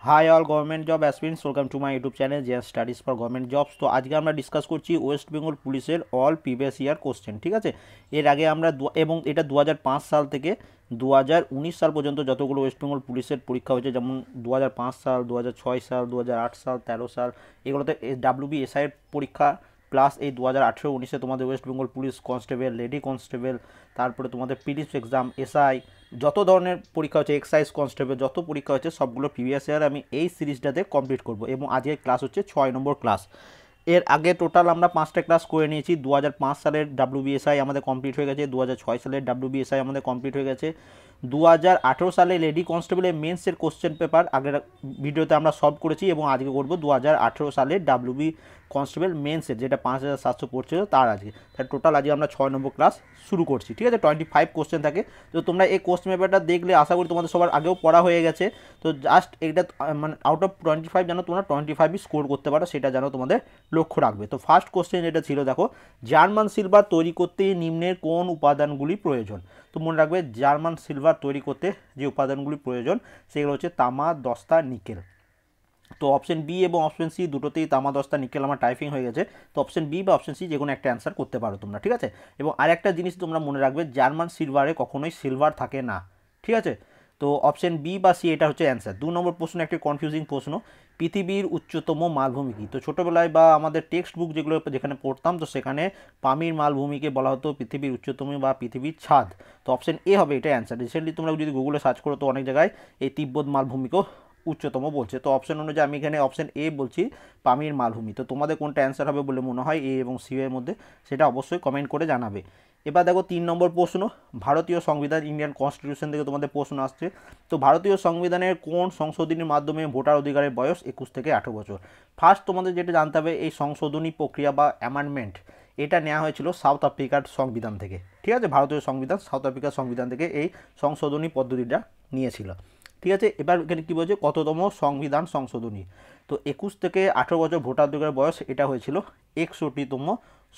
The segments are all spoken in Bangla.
High all government job aspirants, welcome to my YouTube channel JS studies for government jobs. তো আজকে আমরা ডিসকাস করছি ওয়েস্ট বেঙ্গল পুলিশের অল প্রিভিয়াস ইয়ার কোশ্চেন। ঠিক আছে, এর আগে আমরা এবং এটা 2005 সাল থেকে 2019 সাল পর্যন্ত যতগুলো ওয়েস্ট বেঙ্গল পুলিশের পরীক্ষা হয়েছে, যেমন 2005 সাল, 2006 সাল, 2008 সাল, 13 সাল, এগুলোতে WBSI এর পরীক্ষা প্লাস এই 2018-19 তোমাদের West Bengal police constable, lady constable, তারপরে তোমাদের প্রিলিমস এক্সাম, এসআই, যত ধরনের পরীক্ষা হচ্ছে, এক্সাইজ কনস্টেবল, যত পরীক্ষা হচ্ছে সবগুলো প্রিভিয়াস ইয়ার আমি এই সিরিজটাতে কমপ্লিট করব। এবং আজকের ক্লাস হচ্ছে 6 নম্বর ক্লাস। এর আগে টোটাল আমরা 5টা ক্লাস করে নিয়েছি। 2005 সালের WBSI আমাদের কমপ্লিট হয়ে গেছে, 2006 সালের WBSI আমাদের কমপ্লিট হয়ে গেছে, 2018 সালে লেডি কনস্টেবলের মেন্সের কোশ্চেন পেপার আগের ভিডিওতে আমরা সলভ করেছি, এবং আজকে করব 2018 সালের WB কনস্টেবল মেন্সের, যেটা 5700 পড়ছিল তার আজকে। তাহলে টোটাল আজকে আমরা 6 নম্বর ক্লাস শুরু করছি। ঠিক আছে, 25 কোশ্চেন থাকে। তো তোমরা এই কোশ্চেন পেপারটা দেখলে আশা করি তোমাদের সবার আগেও পড়া হয়ে গেছে। তো জাস্ট এটা মানে আউট অফ 25 যেন তোমরা 25ই স্কোর করতে পারো, সেটা যেন তোমাদের লক্ষ্য রাখবে। তো ফার্স্ট কোশ্চেন যেটা ছিল, দেখো, জার্মান সিলভার তৈরি করতে নিম্নের কোন উপাদানগুলি প্রয়োজন? তো মনে রাখবে, জার্মান সিলভার তৈরি করতে যে উপাদানগুলি প্রয়োজন সেগুলো হচ্ছে তামা, দস্তা, নিকেল। তো অপশন বি এবং অপশন সি দুটোতেই তামা, দস্তা, নিকেল আমার টাইপিং হয়ে গেছে। তো অপশন বি বা অপশন সি যে কোনো একটা অ্যান্সার করতে পারো তোমরা। ঠিক আছে, এবং আরেকটা জিনিস তোমরা মনে রাখবে, জার্মান সিলভারে কখনোই সিলভার থাকে না। ঠিক আছে, তো অপশন বি বা সি এটা হচ্ছে অ্যান্সার। 2 নম্বর প্রশ্ন একটি কনফিউজিং প্রশ্ন, পৃথিবীর উচ্চতম মালভূমি কি? তো ছোটোবেলায় বা আমাদের টেক্সট বুক যেগুলো যেখানে পড়তাম, তো সেখানে পামির মালভূমিকে বলা হতো পৃথিবীর উচ্চতম বা পৃথিবীর ছাদ। তো অপশন এ হবে এটা অ্যান্সার। রিসেন্টলি তোমরা যদি গুগলে সার্চ করো, তো অনেক জায়গায় এই তিব্বত মালভূমিকেও উচ্চতম বলছে। তো অপশন অনুযায়ী আমি এখানে অপশন এ বলছি, পামির মালভূমি। তো তোমাদের কোনটা অ্যান্সার হবে বলে মনে হয়, এ এবং সি এর মধ্যে, সেটা অবশ্যই কমেন্ট করে জানাবে। এবার দেখো 3 নম্বর প্রশ্ন, ভারতীয় সংবিধান, ইন্ডিয়ান কনস্টিটিউশন থেকে তোমাদের প্রশ্ন আসছে। তো ভারতীয় সংবিধানের কোন সংশোধনীর মাধ্যমে ভোটার অধিকারের বয়স 21 থেকে 18 বছর? ফার্স্ট তোমাদের যেটা জানতে হবে, এই সংশোধনী প্রক্রিয়া বা অ্যামেন্ডমেন্ট এটা নেওয়া হয়েছিল সাউথ আফ্রিকার সংবিধান থেকে। ঠিক আছে, ভারতীয় সংবিধান সাউথ আফ্রিকার সংবিধান থেকে এই সংশোধনী পদ্ধতিটা নিয়েছিল। ঠিক আছে, এবার এখানে কী বলছে, কততম সংবিধান সংশোধনী? তো 21 থেকে 18 বছর ভোটার অধিকারের বয়স, এটা হয়েছিল 61তম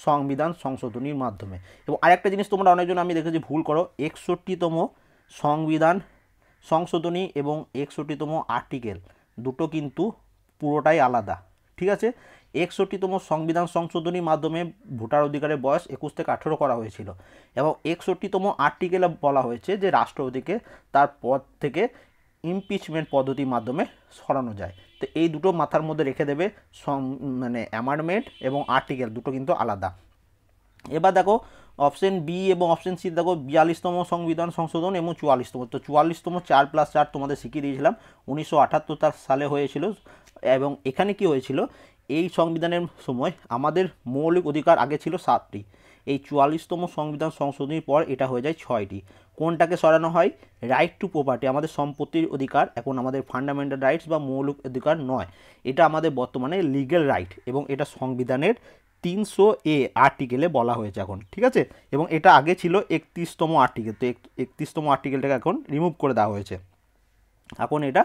সংবিধান সংশোধনীর মাধ্যমে। এবং আরেকটা জিনিস তোমরা অনেকজন আমি দেখেছি ভুল করো, 61তম সংবিধান সংশোধনী এবং 61তম আর্টিকেল দুটো কিন্তু পুরোটাই আলাদা। ঠিক আছে, 61তম সংবিধান সংশোধনীর মাধ্যমে ভোটার অধিকারের বয়স 21 থেকে 18 করা হয়েছিল, এবং 61তম আর্টিকেলে বলা হয়েছে যে রাষ্ট্রপতিকে তার পদ থেকে ইমপিচমেন্ট পদ্ধতির মাধ্যমে সরানো যায়। তো এই দুটো মাথার মধ্যে রেখে দেবে, মানে অ্যামেন্ডমেন্ট এবং আর্টিকেল দুটো কিন্তু আলাদা। এবার দেখো অপশন বি এবং অপশন সি, দেখো 42তম সংবিধান সংশোধন এবং 44তম। তো 44তম 4+4 তোমাদের শিখিয়ে দিয়েছিলাম, 1978 সালে হয়েছিল। এবং এখানে কি হয়েছিল, এই সংবিধানের সময় আমাদের মৌলিক অধিকার আগে ছিল 7টি, এই 44তম সংবিধান সংশোধনীর পর এটা হয়ে যায় 6টি। কোনটাকে সরানো হয়? রাইট টু প্রপার্টি, আমাদের সম্পত্তির অধিকার এখন আমাদের ফান্ডামেন্টাল রাইটস বা মৌলিক অধিকার নয়, এটা আমাদের বর্তমানে লিগ্যাল রাইট, এবং এটা সংবিধানের 300A আর্টিকেলে বলা হয়েছে এখন। ঠিক আছে, এবং এটা আগে ছিল 31তম আর্টিকেল। তো 31তম আর্টিকেলটাকে এখন রিমুভ করে দেওয়া হয়েছে, এখন এটা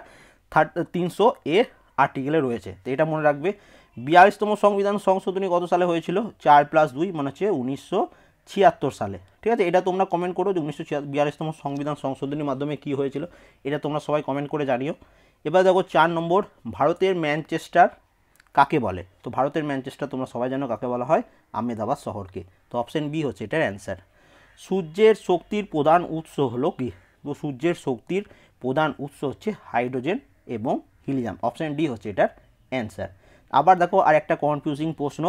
300A আর্টিকেলে রয়েছে। তো এটা মনে রাখবে। 42তম সংবিধান সংশোধনী কত সালে হয়েছিল? 4+2 মানে হচ্ছে 1976 সালে। ঠিক আছে, এটা তোমরা কমেন্ট করো যে 1942তম সংবিধান সংশোধনীর মাধ্যমে কি হয়েছিল, এটা তোমরা সবাই কমেন্ট করে জানিও। এবার দেখো 4 নম্বর, ভারতের ম্যানচেস্টার কাকে বলে? তো ভারতের ম্যানচেস্টার তোমরা সবাই জানো কাকে বলা হয়, আহমেদাবাদ শহরকে। তো অপশন বি হচ্ছে এটার অ্যান্সার। সূর্যের শক্তির প্রধান উৎস হলো কি? তো সূর্যের শক্তির প্রধান উৎস হচ্ছে হাইড্রোজেন এবং হিলিয়াম। অপশন ডি হচ্ছে এটার অ্যান্সার। আবার দেখো আর একটা কনফিউজিং প্রশ্ন,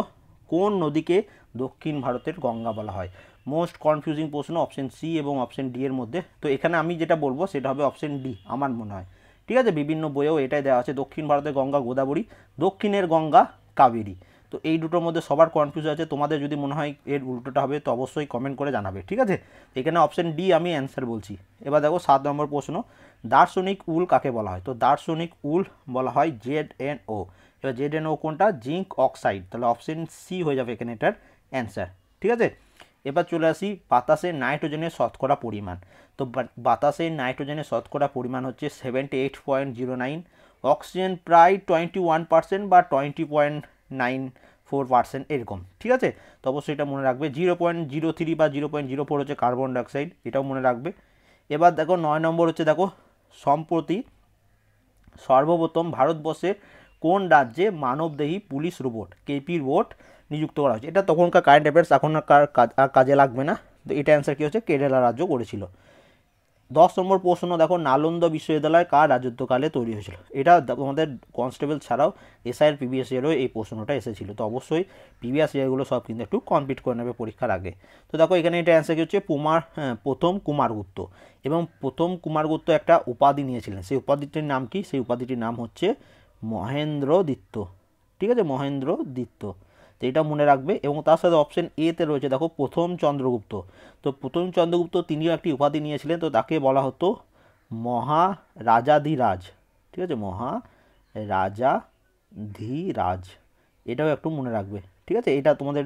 কোন নদীকে দক্ষিণ ভারতের গঙ্গা বলা হয়? মোস্ট কনফিউজিং প্রশ্ন অপশন সি এবং অপশন ডি এর মধ্যে। তো এখানে আমি যেটা বলবো সেটা হবে অপশন ডি, আমার মনে হয়। ঠিক আছে, বিভিন্ন বইয়েও এটাই দেওয়া আছে, দক্ষিণ ভারতের গঙ্গা গোদাবরী, দক্ষিণের গঙ্গা কাবেরী। তো এই দুটোর মধ্যে সবার কনফিউজ আছে, তোমাদের যদি মনে হয় এর উল্টোটা হবে তো অবশ্যই কমেন্ট করে জানাবে। ঠিক আছে, এখানে অপশন ডি আমি অ্যান্সার বলছি। এবার দেখো 7 নম্বর প্রশ্ন, দার্শনিক উল কাকে বলা হয়? তো দার্শনিক উল বলা হয় ZnO। এবার ZnO কোনটা? Zinc oxide. তাহলে অপশন সি হয়ে যাবে এখানে এটার অ্যান্সার। ঠিক আছে, এবার চলে আসি বাতাসের নাইট্রোজেনের শতকরা পরিমাণ। তো বাতাসের নাইট্রোজেনের শতকরা পরিমাণ হচ্ছে 78.09, অক্সিজেন প্রায় 21% বা 20.94% এরকম। ঠিক আছে, তো অবশ্যই এটা মনে রাখবে। 0.03 বা 0.04 হচ্ছে কার্বন ডাইঅক্সাইড, এটাও মনে রাখবে। এবার দেখো 9 নম্বর হচ্ছে, দেখো সম্প্রতি সর্বপ্রথম ভারতবর্ষের কোন রাজ্যে মানবদেহী পুলিশ রোবট কেপি রোবট নিযুক্ত করা হয়েছে? এটা তখনকার কারেন্ট অ্যাফেয়ার্স, এখন আর কাজে লাগবে না। তো এটা অ্যান্সার কী হচ্ছে, কেরালা রাজ্য করেছিল। 10 নম্বর প্রশ্ন দেখো, নালন্দা বিশ্ববিদ্যালয় কার রাজত্বকালে তৈরি হয়েছিল? এটা তোমাদের কনস্টেবল ছাড়াও এসআইয়ের পিবিএসইয়েরও এই প্রশ্নটা এসেছিল। তো অবশ্যই পিবিএসইগুলো সব কিন্তু একটু কমপ্লিট করে নেবে পরীক্ষার আগে। তো দেখো এখানে এটা অ্যান্সার কী হচ্ছে, প্রথম কুমারগুপ্ত। এবং প্রথম কুমারগুপ্ত একটা উপাধি নিয়েছিলেন, সেই উপাধিটির নাম কি? সেই উপাধিটির নাম হচ্ছে মহেন্দ্রদিত্য। ঠিক আছে, মহেন্দ্রদিত্য। তো এটা মনে রাখবে। এবং তার সাথে অপশন এতে রয়েছে দেখো প্রথম চন্দ্রগুপ্ত। তো প্রথম চন্দ্রগুপ্ত তিনিও একটি উপাধি নিয়েছিলেন, তো তাকে বলা হতো মহারাজাধিরাজ। ঠিক আছে, মহারাজাধিরাজ, এটাও একটু মনে রাখবে। ঠিক আছে, এটা তোমাদের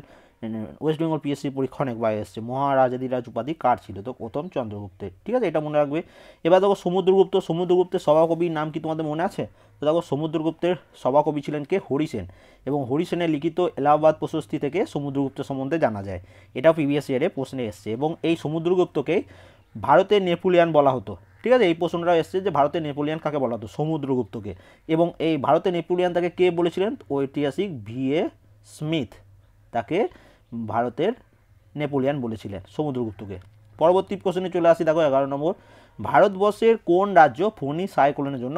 ওয়েস্ট বেঙ্গল পিএসসি পরীক্ষা অনেকবার এসছে, মহারাজাধিরাজ উপাধি কার ছিল? তো প্রথম চন্দ্রগুপ্তের। ঠিক আছে, এটা মনে রাখবে। এবার দেখো সমুদ্রগুপ্তের সভাকবির নাম কি তোমাদের মনে আছে? তো দেখো সমুদ্রগুপ্তের সভাকবি ছিলেন কে? হরিসেন। এবং হরিসেনের লিখিত এলাহাবাদ প্রশস্তি থেকে সমুদ্রগুপ্ত সম্বন্ধে জানা যায়। এটাও প্রিভিয়াস ইয়ারে প্রশ্নে এসছে। এবং এই সমুদ্রগুপ্তকে ভারতের নেপোলিয়ান বলা হতো। ঠিক আছে, এই প্রশ্নটা এসছে যে ভারতের নেপোলিয়ান কাকে বলা হতো? সমুদ্রগুপ্তকে। এবং এই ভারতের নেপোলিয়ান তাকে কে বলেছিলেন? ঐতিহাসিক ভিএ স্মিথ তাকে ভারতের নেপোলিয়ান বলেছিলেন সমুদ্রগুপ্তকে। পরবর্তী প্রশ্নে চলে আসি, দেখো 11 নম্বর, ভারতবর্ষের কোন রাজ্য ফণী সাইক্লোনের জন্য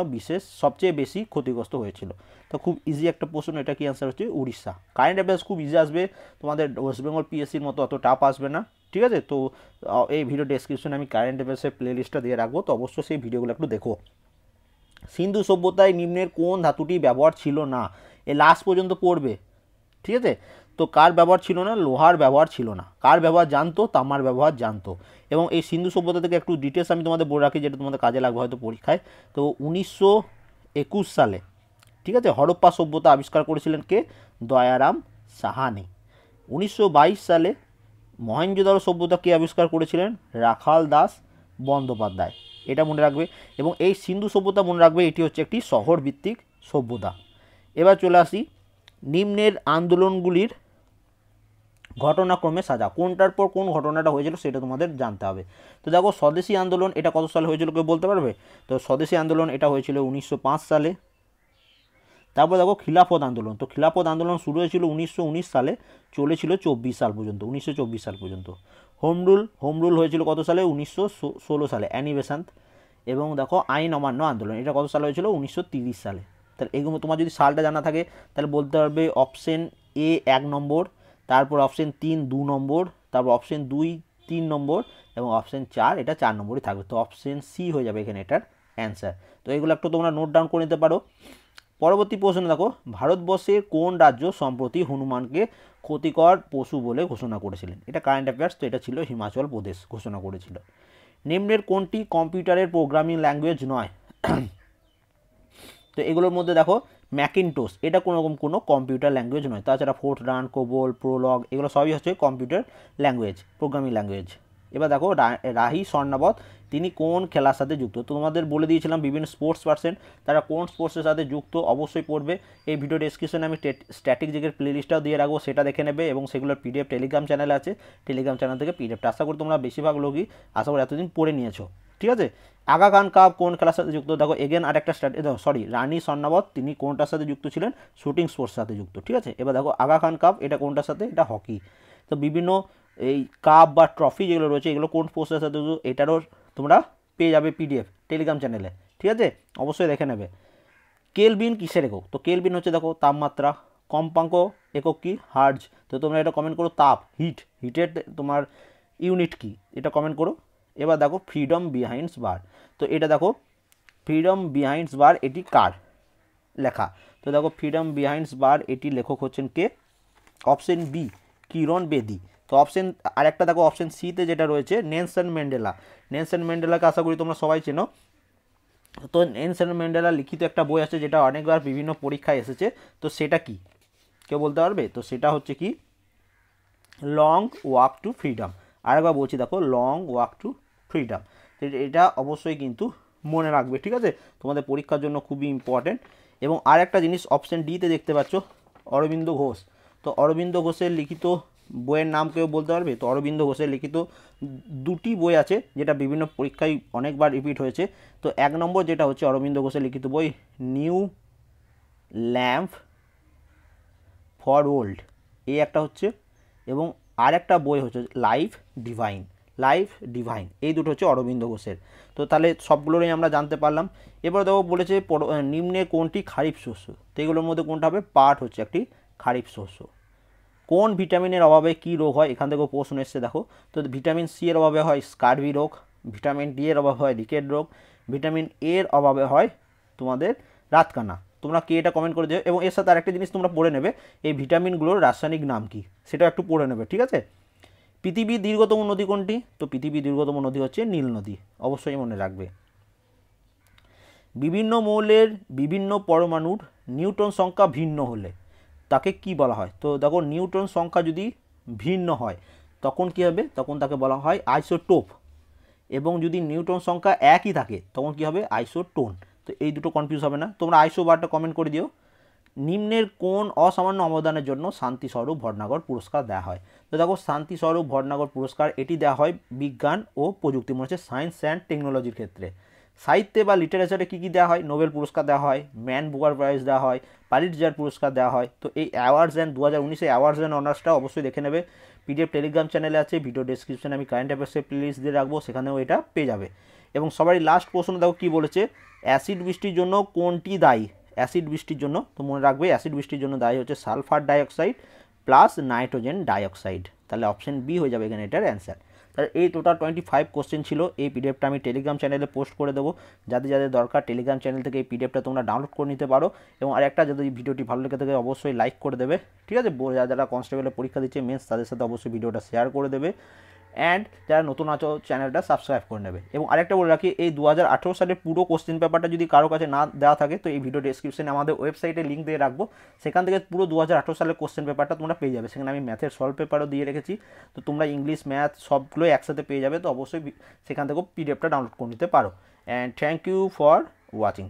সবচেয়ে বেশি ক্ষতিগ্রস্ত হয়েছিল? তো খুব ইজি একটা প্রশ্ন, এটা কি অ্যান্সার হচ্ছে উড়িষ্যা। কারেন্ট অ্যাফেয়ার্স খুব ইজি আসবে, তোমাদের ওয়েস্ট বেঙ্গল পিএসসির মতো অত টাফ আসবে না। ঠিক আছে, তো এই ভিডিও ডেসক্রিপশনে আমি কারেন্ট অ্যাফেয়ার্সের প্লেলিস্টটা দিয়ে রাখবো, তো অবশ্যই সেই ভিডিওগুলো একটু দেখো। সিন্ধু সভ্যতায় নিম্নের কোন ধাতুটি ব্যবহার ছিল না? এ লাস্ট পর্যন্ত পড়বে। ঠিক আছে, তো কার ব্যবহার ছিল না? লোহার ব্যবহার ছিল না। কার ব্যবহার জানতো? তামার ব্যবহার জানতো। এবং এই সিন্ধু সভ্যতা থেকে একটু ডিটেলস আমি তোমাদের বলে রাখি, যেটা তোমাদের কাজে লাগবে হয়তো পরীক্ষায়। তো 1921 সালে, ঠিক আছে, হরপ্পা সভ্যতা আবিষ্কার করেছিলেন কে? দয়ারাম সাহানি। 1922 সালে মহেঞ্জোদারো সভ্যতা কে আবিষ্কার করেছিলেন? রাখাল দাস বন্দ্যোপাধ্যায়। এটা মনে রাখবে। এবং এই সিন্ধু সভ্যতা মনে রাখবে, এটি হচ্ছে একটি শহর ভিত্তিক সভ্যতা। এবার চলে আসি, নিম্নের আন্দোলনগুলির ঘটনাক্রমে সাজা। কোনটার পর কোন ঘটনাটা হয়েছিল সেটা তোমাদের জানতে হবে। তো দেখো স্বদেশী আন্দোলন এটা কত সালে হয়েছিল কেউ বলতে পারবে? তো স্বদেশী আন্দোলন এটা হয়েছিল 1905 সালে। তারপর দেখো খিলাফত আন্দোলন, তো খিলাফত আন্দোলন শুরু হয়েছিল 1919 সালে, চলেছিল 24 সাল পর্যন্ত, 1924 সাল পর্যন্ত। হোম রুল হয়েছিল কত সালে? 1916 সালে, অ্যানি বেসান্ত। এবং দেখো আইন অমান্য আন্দোলন এটা কত সালে হয়েছিল? 1930 সালে। তাহলে এগুলো তোমার যদি সালটা জানা থাকে তাহলে বলতে পারবে অপশন এ 1 নম্বর, তারপর অপশন 3 2 নম্বর, তারপর অপশন 2 3 নম্বর, এবং অপশন 4 এটা 4 নম্বরই থাকবে। তো অপশন সি হয়ে যাবে এখানে এটার অ্যান্সার। তো এগুলো একটু তোমরা নোট ডাউন করে নিতে পারো। পরবর্তী প্রশ্ন দেখো, ভারতবর্ষের কোন রাজ্য সম্প্রতি হনুমানকে ক্ষতিকর পশু বলে ঘোষণা করেছিলেন? এটা কারেন্ট অ্যাফেয়ার্স, তো এটা ছিল হিমাচল প্রদেশ ঘোষণা করেছিল। নিম্নের কোনটি কম্পিউটারের প্রোগ্রামিং ল্যাঙ্গুয়েজ নয়? তো এগুলোর মধ্যে দেখো ম্যাকিনটোস এটা কোনোরকম কোনো কম্পিউটার ল্যাঙ্গুয়েজ নয়। তাছাড়া ফোর্টরান, কোবল, প্রোলগ এগুলো সবই হচ্ছে কম্পিউটার ল্যাঙ্গুয়েজ, প্রোগ্রামিং ল্যাঙ্গুয়েজ। এবার দেখো রাহি স্বর্ণাবত তিনি কোন খেলার সাথে যুক্ত? তো তোমাদের বলে দিয়েছিলাম বিভিন্ন স্পোর্টস পার্সন তারা কোন স্পোর্টসের সাথে যুক্ত, অবশ্যই পড়বে। এই ভিডিও ডেসক্রিপশনে আমি স্ট্যাটিক জিকের প্লেলিস্টটাও দিয়ে রাখবো, সেটা দেখে নেবে। এবং সেগুলোর পিডিএফ টেলিগ্রাম চ্যানেল আছে, টেলিগ্রাম চ্যানেল থেকে পিডিএফটা আশা করি তোমরা বেশিরভাগ লোকই আশা করি এতদিন পড়ে নিয়েছো। ঠিক আছে, আগা খান কাপ কোন খেলার সাথে যুক্ত? দেখো এগেন আরেকটা রানী স্বর্ণাবত তিনি কোনটার সাথে যুক্ত ছিলেন? শুটিং স্পোর্টস সাথে যুক্ত। ঠিক আছে, এবার দেখো আগা খান কাপ এটা কোনটার সাথে? এটা হকি। তো বিভিন্ন এই কাপ বা ট্রফি যেগুলো রয়েছে এগুলো কোন স্পোর্টসের সাথে যুক্ত এটারও তোমরা পেয়ে যাবে পিডিএফ টেলিগ্রাম চ্যানেলে। ঠিক আছে, অবশ্যই দেখে নেবে। কেলভিন কিসের একক? তো কেলভিন হচ্ছে দেখো তাপমাত্রা। কম্পাঙ্ক একক কি? হার্জ। তো তোমরা এটা কমেন্ট করো, তাপ হিটের তোমার ইউনিট কি এটা কমেন্ট করো। এবার দেখো ফ্রিডম বিহাইন্ডস বার, তো এটা দেখো ফ্রিডম বিহাইন্ডস বার এটি কার লেখা? তো দেখো ফ্রিডম বিহাইন্ডস বার এটি লেখক হচ্ছেন কে? অপশন বি কিরণ বেদি। তো অপশন আরেকটা দেখো অপশন সিতে যেটা রয়েছে নেলসন ম্যান্ডেলা। নেলসন ম্যান্ডেলাকে আশা করি তোমরা সবাই চেনো। তো নেলসন ম্যান্ডেলা লিখিত একটা বই আছে যেটা অনেকবার বিভিন্ন পরীক্ষায় এসেছে, তো সেটা কি কেউ বলতে পারবে? তো সেটা হচ্ছে কি লং ওয়াক টু ফ্রিডম। আরেকবার বলছি দেখো লং ওয়াক টু ফ্রিডম। এটা অবশ্যই কিন্তু মনে রাখবে। ঠিক আছে, তোমাদের পরীক্ষার জন্য খুবই ইম্পর্টেন্ট। এবং আর একটা জিনিস অপশন ডিতে দেখতে পাচ্ছ অরবিন্দ ঘোষ। তো অরবিন্দ ঘোষের লিখিত বইয়ের নাম কেউ বলতে পারবে? তো অরবিন্দ ঘোষের লিখিত দুটি বই আছে যেটা বিভিন্ন পরীক্ষায় অনেকবার রিপিট হয়েছে। তো 1 নম্বর যেটা হচ্ছে অরবিন্দ ঘোষের লিখিত বই নিউ ল্যাম্প ফর ওল্ড, এই একটা হচ্ছে, এবং আর একটা বই হচ্ছে লাইফ ডিভাইন, এই দুটো হচ্ছে অরবিন্দ ঘোষের। তো তাহলে সবগুলোরই আমরা জানতে পারলাম। এবার দেখো বলেছে নিম্নে কোনটি খারিফ শস্য, তো এগুলোর মধ্যে কোনটা হবে? পাট হচ্ছে একটি খারিফ শস্য। কোন ভিটামিনের অভাবে কি রোগ হয়, এখান থেকেও প্রশ্ন এসছে দেখো। তো ভিটামিন সি এর অভাবে হয় স্কার্ভি রোগ, ভিটামিন ডি এর অভাবে হয় রিকেট রোগ, ভিটামিন এ এর অভাবে হয় তোমাদের রাতকানা। তোমরা কি এটা কমেন্ট করে দিও, এবং এর সাথে আরেকটা জিনিস তোমরা পড়ে নেবে, এই ভিটামিনগুলোর রাসায়নিক নাম কি সেটা একটু পড়ে নেবে, ঠিক আছে। পৃথিবীর দীর্ঘতম নদী কোনটি? তো পৃথিবীর দীর্ঘতম নদী হচ্ছে নীল নদী, অবশ্যই মনে রাখবে। বিভিন্ন মৌলের বিভিন্ন পরমাণুর নিউটন সংখ্যা ভিন্ন হলে তাকে কি বলা হয়? তো দেখো নিউটন সংখ্যা যদি ভিন্ন হয় তখন কি হবে? তখন তাকে বলা হয় আইসোটোপ। এবং যদি নিউটন সংখ্যা একই থাকে তখন কি হবে? আইসোটোন। তো এই দুটো কনফিউজ হবে না। তোমরা আইসো বারটা কমেন্ট করে দিও। নিম্নের কোন অসামান্য অবদানের জন্য শান্তি স্বরূপ ভটনাগর পুরস্কার দেওয়া হয়? তো দেখো শান্তি স্বরূপ ভটনাগর পুরস্কার এটি দেওয়া হয় বিজ্ঞান ও প্রযুক্তি, মনে হচ্ছে সায়েন্স অ্যান্ড টেকনোলজির ক্ষেত্রে। সাহিত্যে বা লিটারেচারে কী কী দেওয়া হয়? নোবেল পুরস্কার দেওয়া হয়, ম্যান বুকার প্রাইজ দেওয়া হয়, পালিটজার পুরস্কার দেওয়া হয়। তো এই অ্যাওয়ার্ডস অ্যান্ড 2019 অ্যাওয়ার্ডস অ্যান্ড অনার্সটা অবশ্যই দেখে নেবে। পিডিএফ টেলিগ্রাম চ্যানেলে আছে, ভিডিও ডেসক্রিপশনে আমি কারেন্ট অ্যাফেয়ার্সের প্লেলিস্ট দিয়ে রাখবো, সেখানেও এটা পেয়ে যাবে। এবং সবারই লাস্ট প্রশ্ন দেখো কী বলেছে, অ্যাসিড বৃষ্টির জন্য কোনটি দায়ী? অ্যাসিড বৃষ্টির জন্য তো মনে রাখবে অ্যাসিড বৃষ্টির জন্য দায়ী হচ্ছে sulphur dioxide plus nitrogen dioxide. তাহলে অপশন বি হয়ে যাবে এখানে এটার অ্যান্সার। তাহলে এই টোটাল 25 কোশ্চেন ছিল। এই পিডিএফটা আমি টেলিগ্রাম চ্যানেলে পোস্ট করে দেবো, যাদের যাদের দরকার টেলিগ্রাম চ্যানেল থেকে এই পিডিএফটা তোমরা ডাউনলোড করে নিতে পারো। এবং আরেকটা, যদি ভিডিওটি ভালো লেগে থাকে অবশ্যই লাইক করে দেবে, ঠিক আছে। যারা যারা কনস্টেবলের পরীক্ষা দিচ্ছে মেন্স, তাদের সাথে অবশ্যই ভিডিওটা শেয়ার করে দেবে। অ্যান্ড যারা নতুন আছো চ্যানেলটা সাবস্ক্রাইব করে নেবে। এবং আরেকটা বলে রাখি, এই 2018 সালের পুরো কোশ্চেন পেপারটা যদি কারো কাছে না দেওয়া থাকে তো এই ভিডিও ডেসক্রিপশনে আমাদের ওয়েবসাইটে লিঙ্ক দিয়ে রাখবো, সেখান থেকে পুরো 2018 সালের কোশ্চেন পেপারটা তোমরা পেয়ে যাবে। সেখানে আমি ম্যাথের সলভ পেপারও দিয়ে রেখেছি, তো তোমরা ইংলিশ ম্যাথ সবগুলোই একসাথে পেয়ে যাবে। তো অবশ্যই সেখান থেকেও পিডিএফটা ডাউনলোড করে নিতে পারো। And thank you for watching.